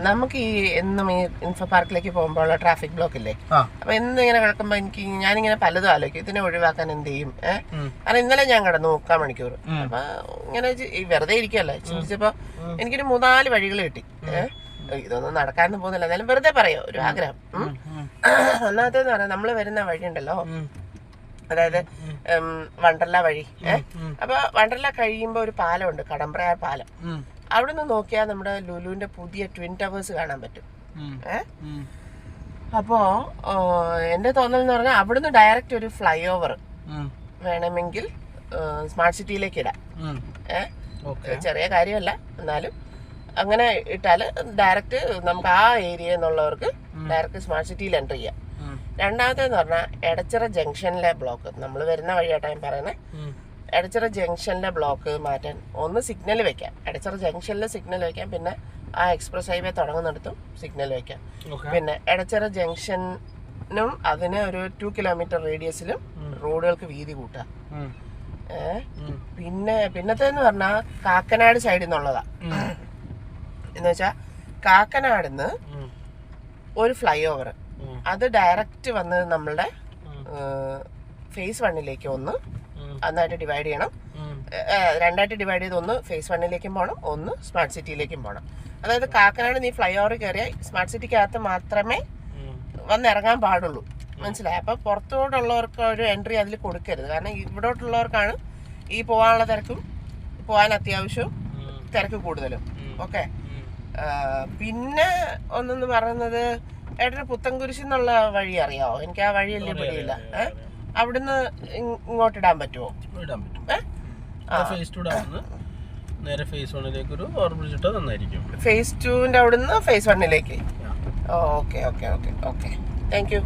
നമുക്ക് ഈ എന്നും ഈ ഇൻഫോ പാർക്കിലേക്ക് പോകുമ്പോഴുള്ള ട്രാഫിക് ബ്ലോക്ക് ഇല്ലേ, അപ്പൊ എന്നും ഇങ്ങനെ കിടക്കുമ്പോ ഞാനിങ്ങനെ പലതും ആലോചിക്കും ഇതിനെ ഒഴിവാക്കാൻ എന്ത് ചെയ്യും. കാരണം ഇന്നലെ ഞാൻ കിടന്നു 3/4 മണിക്കൂർ. അപ്പൊ ഇങ്ങനെ വെറുതെ ഇരിക്കുമല്ലോ, ചിന്തിച്ചപ്പോ എനിക്കൊരു 3-4 വഴികൾ കിട്ടി. ഇതൊന്നും നടക്കാനൊന്നും പോകുന്നില്ല, എന്നാലും വെറുതെ പറയോ ഒരു ആഗ്രഹം. ഒന്നാമത്തേന്ന് പറയാം, നമ്മള് വരുന്ന വഴിയുണ്ടല്ലോ, അതായത് വണ്ടർല വഴി. അപ്പൊ വണ്ടർല കഴിയുമ്പോ ഒരു പാലമുണ്ട്, കടമ്പ്രയാർ പാലം. അവിടെ നിന്ന് നോക്കിയാൽ നമ്മുടെ ലുലുവിന്റെ പുതിയ ട്വിൻ ടവേഴ്സ് കാണാൻ പറ്റും. അപ്പോ എന്റെ തോന്നൽ എന്ന് പറഞ്ഞാൽ അവിടുന്ന് ഡയറക്റ്റ് ഒരു ഫ്ലൈ ഓവർ വേണമെങ്കിൽ സ്മാർട്ട് സിറ്റിയിലേക്ക് ഇടാം. ചെറിയ കാര്യമല്ല, എന്നാലും അങ്ങനെ ഇട്ടാല് ഡയറക്റ്റ് നമുക്ക് ആ ഏരിയ എന്നുള്ളവർക്ക് ഡയറക്റ്റ് സ്മാർട്ട് സിറ്റിയിൽ എൻ്റർ ചെയ്യാം. രണ്ടാമത്തേന്ന് പറഞ്ഞാൽ എടച്ചിറ ജംഗ്ഷനിലെ ബ്ലോക്ക്, നമ്മൾ വരുന്ന വഴിയാട്ടാ ഞാൻ പറയുന്നത്. എടച്ചിറ ജംഗ്ഷനിലെ ബ്ലോക്ക് മാറ്റാൻ ഒന്ന് സിഗ്നൽ വെക്കാം, എടച്ചിറ ജംഗ്ഷനിൽ സിഗ്നൽ വെക്കാം, പിന്നെ ആ എക്സ്പ്രസ് ഹൈവേ തുടങ്ങുന്നിടത്തും സിഗ്നൽ വെക്കാം. പിന്നെ എടച്ചിറ ജംഗ്ഷനും അതിന് ഒരു 2 കിലോമീറ്റർ റേഡിയസിലും റോഡുകൾക്ക് വീതി കൂട്ടാം. പിന്നത്തേന്ന് പറഞ്ഞാൽ കാക്കനാട് സൈഡിൽ നിന്നുള്ളതാ. എന്ന് വെച്ചാൽ കാക്കനാടിന്ന് ഒരു ഫ്ലൈ ഓവർ, അത് ഡയറക്റ്റ് വന്ന് നമ്മളുടെ ഫേസ് 1ലേക്ക് ഒന്ന് അന്നായിട്ട് ഡിവൈഡ് ചെയ്യണം. 2ആയിട്ട് ഡിവൈഡ് ചെയ്ത് ഒന്ന് ഫേസ് 1ലേക്കും പോകണം, ഒന്ന് സ്മാർട്ട് സിറ്റിയിലേക്കും പോകണം. അതായത് കാക്കനാട് നീ ഫ്ലൈ ഓവർ കയറിയാൽ സ്മാർട്ട് സിറ്റിക്കകത്ത് മാത്രമേ വന്നിറങ്ങാൻ പാടുള്ളൂ, മനസ്സിലായി? അപ്പൊ പുറത്തോട്ടുള്ളവർക്ക് ഒരു എൻട്രി അതിൽ കൊടുക്കരുത്, കാരണം ഇവിടോട്ടുള്ളവർക്കാണ് ഈ പോകാനുള്ള തിരക്കും പോകാൻ അത്യാവശ്യവും തിരക്ക് കൂടുതലും. ഓക്കെ. പിന്നെ ഒന്നെന്ന് പറയുന്നത് ഏട്ടന് പുത്തൻകുരിശിൽ നിന്നുള്ള വഴി അറിയാവോ? എനിക്ക് ആ വഴിയല്ലേ പിടിയില്ല. അവിടുന്ന് ഇങ്ങോട്ടിടാൻ പറ്റുമോ? ഫേസ് 2ന്റെ അവിടുന്ന് ഫേസ് 1ലേക്ക്. Okay okay okay okay, thank U.